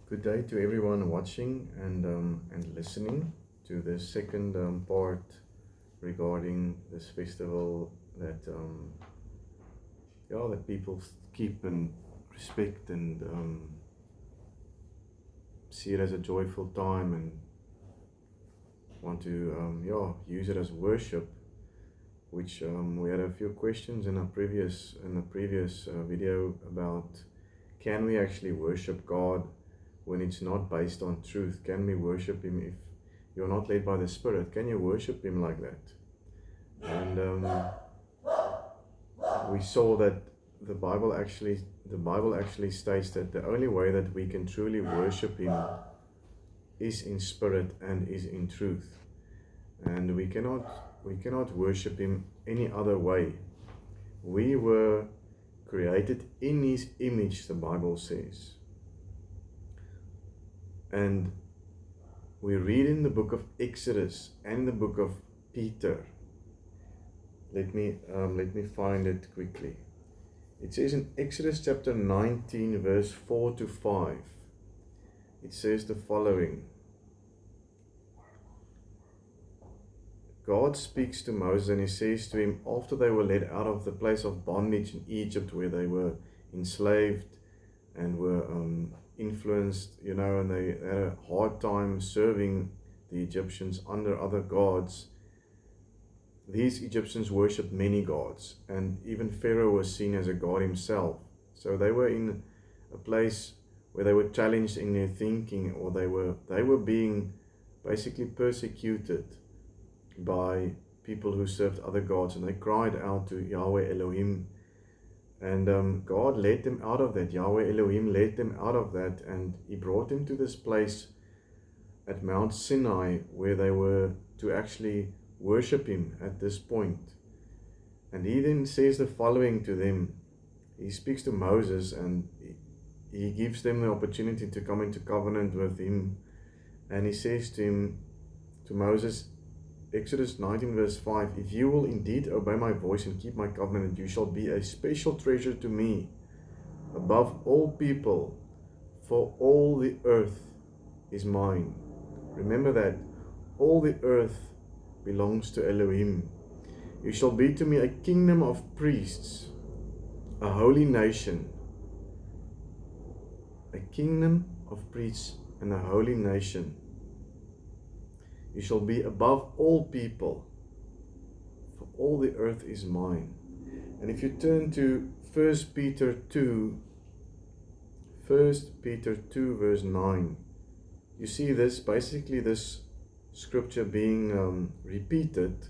Good day to everyone watching and listening to the second part regarding this festival that people keep and respect and see it as a joyful time and want to use it as worship. Which we had a few questions in a previous video about, can we actually worship God when it's not based on truth? Can we worship Him if you're not led by the Spirit? Can you worship Him like that? And we saw that the Bible actually states that the only way that we can truly worship Him is in spirit and is in truth, and we cannot worship Him any other way. We were created in His image, the Bible says. And we read in the book of Exodus and the book of Peter. Let me find it quickly. It says in Exodus chapter 19 verse 4 to 5. It says the following. God speaks to Moses and He says to him, after they were led out of the place of bondage in Egypt, where they were enslaved and were influenced, and they had a hard time serving the Egyptians under other gods. These Egyptians worshipped many gods, and even Pharaoh was seen as a god himself. So they were in a place where they were challenged in their thinking, or they were being basically persecuted by people who served other gods, and they cried out to Yahweh Elohim, and God led them out of that. Yahweh Elohim led them out of that, and He brought them to this place at Mount Sinai where they were to actually worship Him at this point. And He then says the following to them. He speaks to Moses and He gives them the opportunity to come into covenant with Him, and He says to Moses, Exodus 19 verse 5, if you will indeed obey my voice and keep my covenant, you shall be a special treasure to me above all people, for all the earth is mine. Remember that. All the earth belongs to Elohim. You shall be to me a kingdom of priests, a holy nation. A kingdom of priests and a holy nation. You shall be above all people, for all the earth is mine. And if you turn to 1 Peter 2 verse 9, you see this scripture being repeated.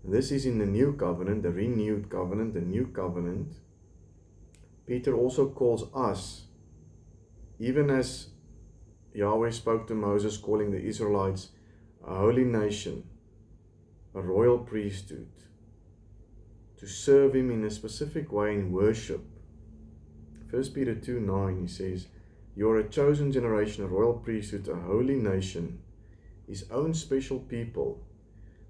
This is in the new covenant, the renewed covenant, the new covenant. Peter also calls us, even as Yahweh spoke to Moses, calling the Israelites a holy nation, a royal priesthood, to serve Him in a specific way in worship. 1 Peter 2:9, he says, you are a chosen generation, a royal priesthood, a holy nation, His own special people,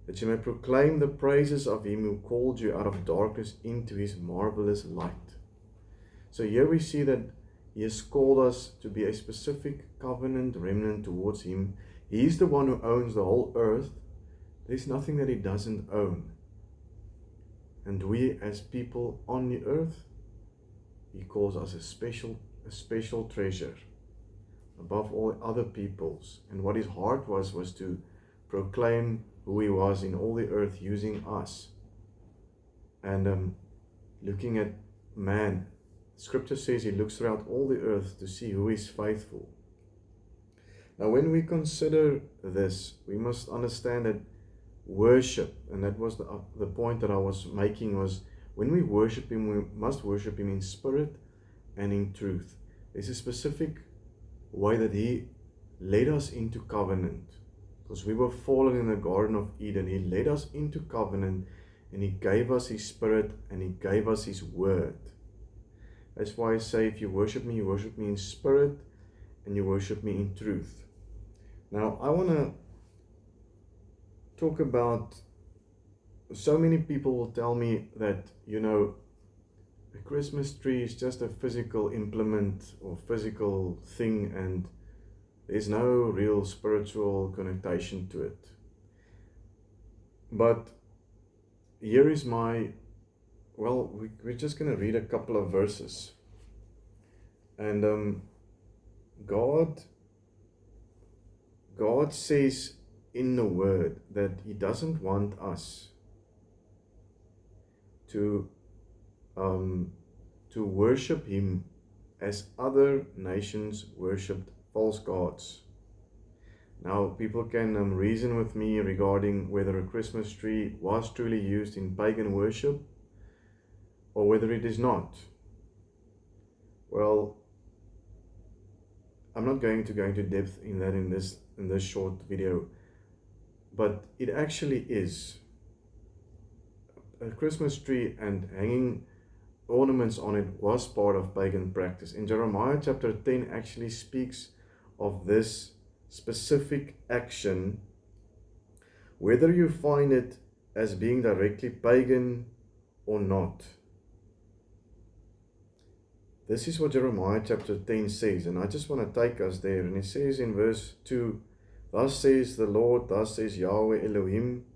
that you may proclaim the praises of Him who called you out of darkness into His marvelous light. So here we see that He has called us to be a specific covenant remnant towards Him. He is the one who owns the whole earth. There's nothing that He doesn't own. And we as people on the earth, He calls us a special treasure above all other peoples. And what His heart was to proclaim who He was in all the earth using us. And looking at man, Scripture says He looks throughout all the earth to see who is faithful. Now when we consider this, we must understand that worship, and that was the point that I was making, was when we worship Him, we must worship Him in spirit and in truth. There's a specific way that He led us into covenant, because we were fallen in the Garden of Eden. He led us into covenant, and He gave us His Spirit, and He gave us His Word. That's why I say, if you worship Me in spirit, and you worship Me in truth. Now, I want to talk about, so many people will tell me that, a Christmas tree is just a physical implement or physical thing, and There's no real spiritual connotation to it. But here is we're just going to read a couple of verses. And God says in the Word that He doesn't want us to worship Him as other nations worshipped false gods. Now, people can reason with me regarding whether a Christmas tree was truly used in pagan worship or whether it is not. Well, I'm not going to go into depth in that in this short video, but it actually is. A Christmas tree and hanging ornaments on it was part of pagan practice. In Jeremiah chapter 10 actually speaks of this specific action, whether you find it as being directly pagan or not. This is what Jeremiah chapter 10 says, and I just want to take us there. And it says in verse 2, "Thus says the Lord, thus says Yahweh Elohim,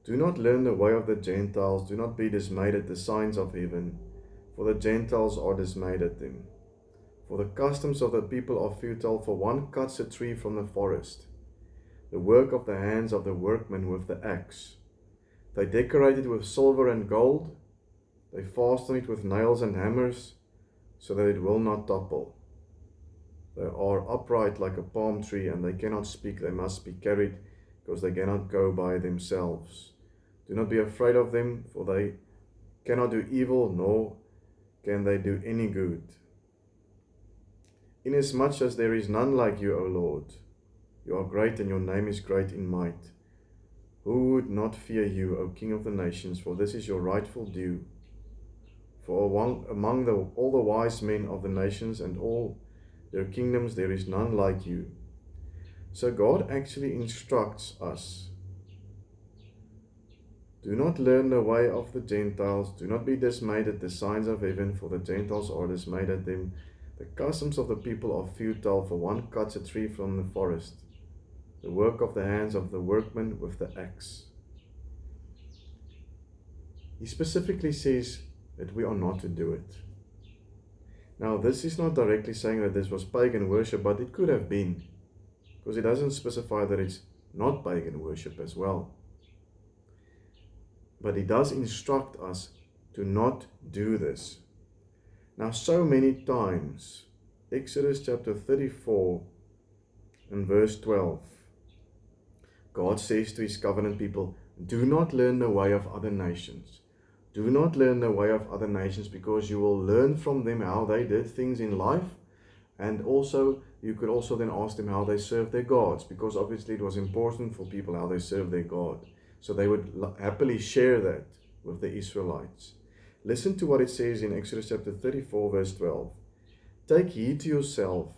do not learn the way of the Gentiles, do not be dismayed at the signs of heaven, for the Gentiles are dismayed at them. For the customs of the people are futile, for one cuts a tree from the forest, the work of the hands of the workmen with the axe. They decorate it with silver and gold, they fasten it with nails and hammers, so that it will not topple. They are upright like a palm tree, and they cannot speak, they must be carried, because they cannot go by themselves. Do not be afraid of them, for they cannot do evil, nor can they do any good. Inasmuch as there is none like you, O Lord, you are great, and your name is great in might. Who would not fear you, O King of the nations, for this is your rightful due? For among all the wise men of the nations and all their kingdoms, there is none like you." So God actually instructs us. Do not learn the way of the Gentiles, do not be dismayed at the signs of heaven, for the Gentiles are dismayed at them. The customs of the people are futile, for one cuts a tree from the forest, the work of the hands of the workman with the axe. He specifically says that we are not to do it. Now, this is not directly saying that this was pagan worship, but it could have been, because it doesn't specify that it's not pagan worship as well. But it does instruct us to not do this. Now, so many times, Exodus chapter 34 and verse 12, God says to His covenant people, do not learn the way of other nations. Do not learn the way of other nations, because you will learn from them how they did things in life, and also you could also then ask them how they served their gods, because obviously it was important for people how they served their God. So they would happily share that with the Israelites. Listen to what it says in Exodus chapter 34 verse 12. Take heed to yourself,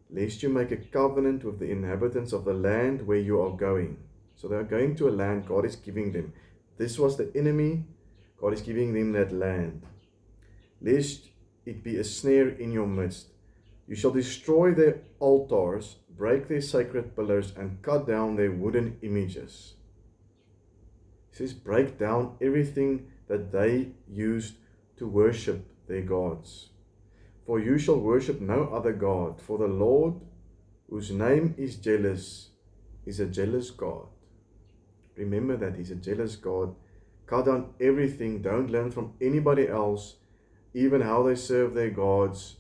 lest you make a covenant with the inhabitants of the land where you are going. So they are going to a land God is giving them. This was the enemy. God is giving them that land. Lest it be a snare in your midst. You shall destroy their altars, break their sacred pillars, and cut down their wooden images. It says, break down everything that they used to worship their gods. For you shall worship no other God, for the Lord, whose name is jealous, is a jealous God. Remember that He's a jealous God. Cut down everything. Don't learn from anybody else, even how they serve their gods.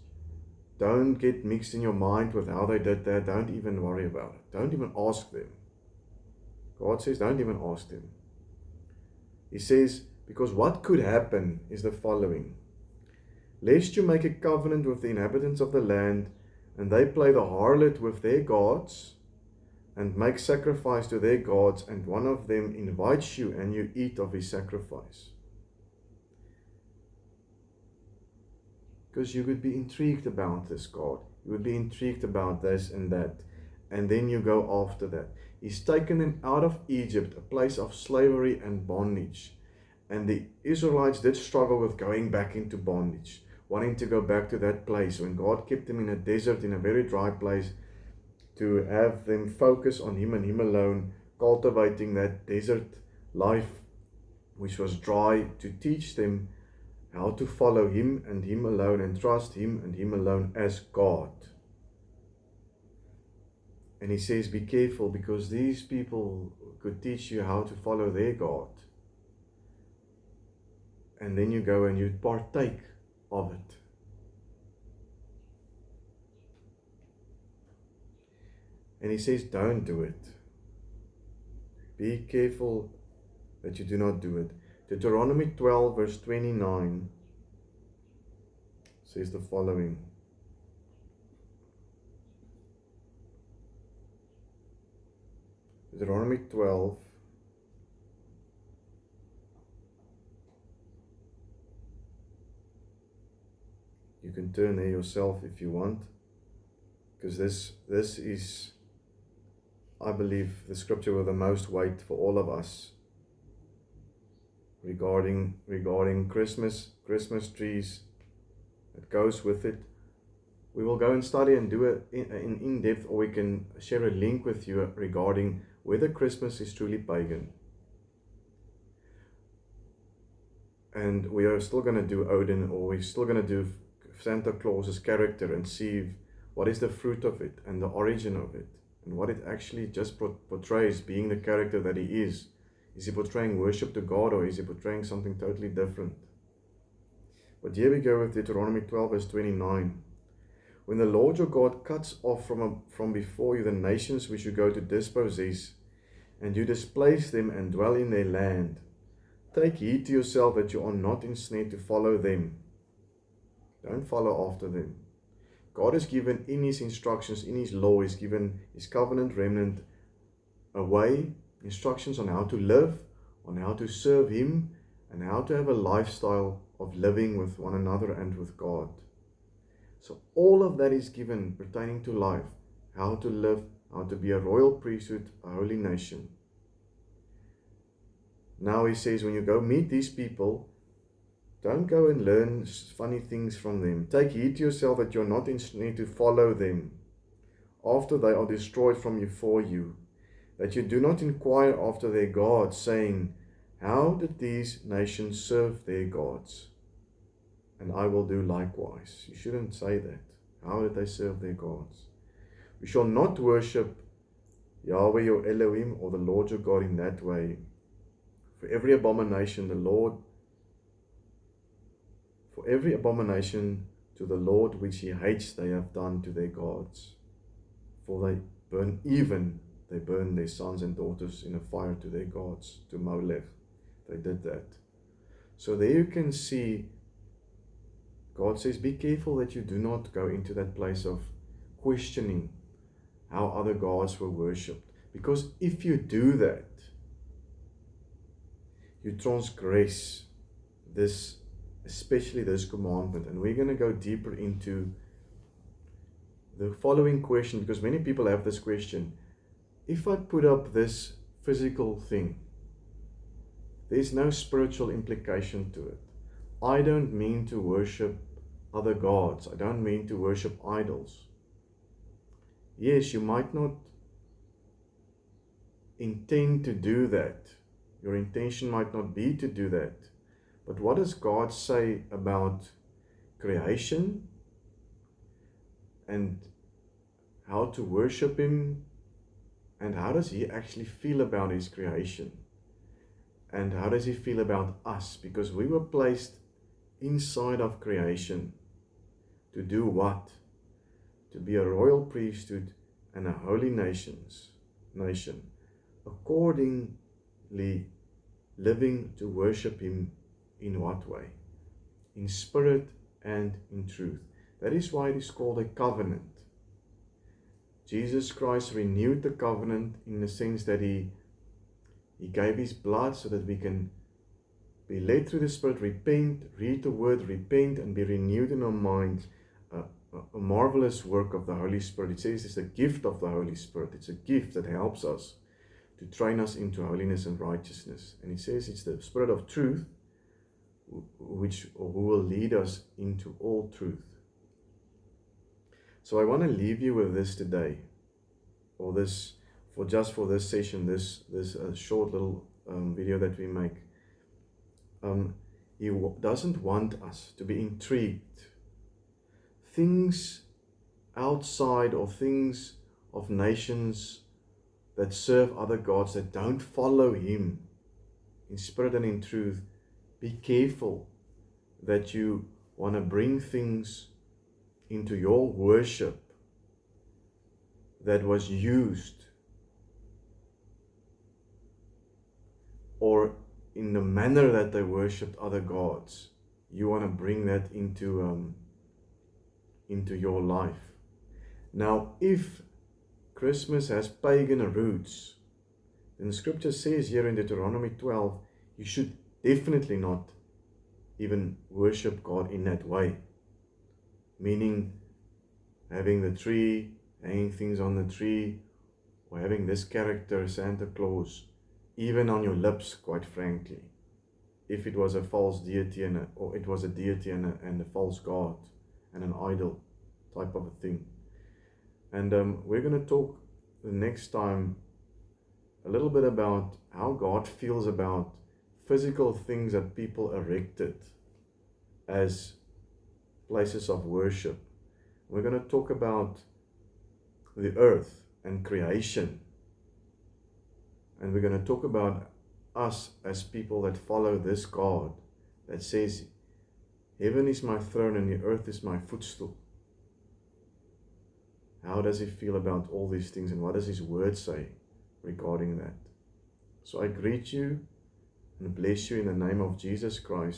Don't get mixed in your mind with how they did that. Don't even worry about it. Don't even ask them. God says, don't even ask them. He says, because what could happen is the following. Lest you make a covenant with the inhabitants of the land, and they play the harlot with their gods, and make sacrifice to their gods, and one of them invites you, and you eat of his sacrifice. Because you would be intrigued about this God. You would be intrigued about this and that. And then you go after that. He's taken them out of Egypt, a place of slavery and bondage. And the Israelites did struggle with going back into bondage, wanting to go back to that place when God kept them in a desert, in a very dry place. to have them focus on Him and Him alone, cultivating that desert life which was dry, to teach them how to follow Him and Him alone and trust Him and Him alone as God. And He says, be careful, because these people could teach you how to follow their God. And then you go and you partake of it. And He says, don't do it. Be careful that you do not do it. Deuteronomy 12 verse 29 says the following. Deuteronomy 12 you can turn there yourself if you want, because this is, I believe, the scripture with the most weight for all of us regarding Christmas trees. It goes with it. We will go and study and do it in depth, or we can share a link with you regarding whether Christmas is truly pagan. And we are still going to do Odin, or we're still going to do Santa Claus's character and see what is the fruit of it and the origin of it, and what it actually just portrays, being the character that he is. Is he portraying worship to God, or is he portraying something totally different? But here we go with Deuteronomy 12 verse 29. When the Lord your God cuts off from before you the nations which you go to dispossess, and you displace them and dwell in their land, take heed to yourself that you are not ensnared to follow them. Don't follow after them. God has given in His instructions, in His law, He's given His covenant remnant a way, instructions on how to live, on how to serve Him, and how to have a lifestyle of living with one another and with God. So all of that is given pertaining to life, how to live, how to be a royal priesthood, a holy nation. Now He says, when you go meet these people, don't go and learn funny things from them. Take heed to yourself that you're not ensnared to follow them after they are destroyed from before you, that you do not inquire after their gods, saying, how did these nations serve their gods? And I will do likewise. You shouldn't say that. How did they serve their gods? We shall not worship Yahweh your Elohim, or the Lord your God, in that way. For every abomination to the Lord which He hates they have done to their gods. For they burn their sons and daughters in a fire to their gods, to Molech. They did that. So there you can see, God says, be careful that you do not go into that place of questioning how other gods were worshipped. Because if you do that, you transgress this, especially this commandment. And we're going to go deeper into the following question, because many people have this question. If I put up this physical thing, there's no spiritual implication to it. I don't mean to worship other gods. I don't mean to worship idols. Yes, you might not intend to do that. Your intention might not be to do that. But what does God say about creation and how to worship Him? And how does He actually feel about His creation? And how does He feel about us? Because we were placed inside of creation to do what? To be a royal priesthood and a holy nation, accordingly living to worship Him. In what way? In spirit and in truth. That is why it is called a covenant. Jesus Christ renewed the covenant in the sense that He gave His blood so that we can be led through the Spirit, repent, read the Word, repent, and be renewed in our minds. A marvelous work of the Holy Spirit. It says it's a gift of the Holy Spirit. It's a gift that helps us to train us into holiness and righteousness. And it says it's the Spirit of truth who will lead us into all truth. So I want to leave you with this today. or this, for just for this session, this short little video that we make, He doesn't want us to be intrigued. Things outside, or things of nations that serve other gods, that don't follow Him in spirit and in truth, be careful that you want to bring things into your worship that was used, or in the manner that they worshipped other gods. You want to bring that into your life. Now, if Christmas has pagan roots, then the scripture says here in Deuteronomy 12, you should definitely not even worship God in that way. Meaning, having the tree, hanging things on the tree, or having this character, Santa Claus, even on your lips, quite frankly. If it was a false deity, or it was a deity and a false god, and an idol type of a thing. And we're going to talk the next time a little bit about how God feels about physical things that people erected as places of worship. We're going to talk about the earth and creation. And we're going to talk about us as people that follow this God that says, heaven is my throne and the earth is my footstool. How does He feel about all these things, and what does His word say regarding that? So I greet you and bless you in the name of Jesus Christ.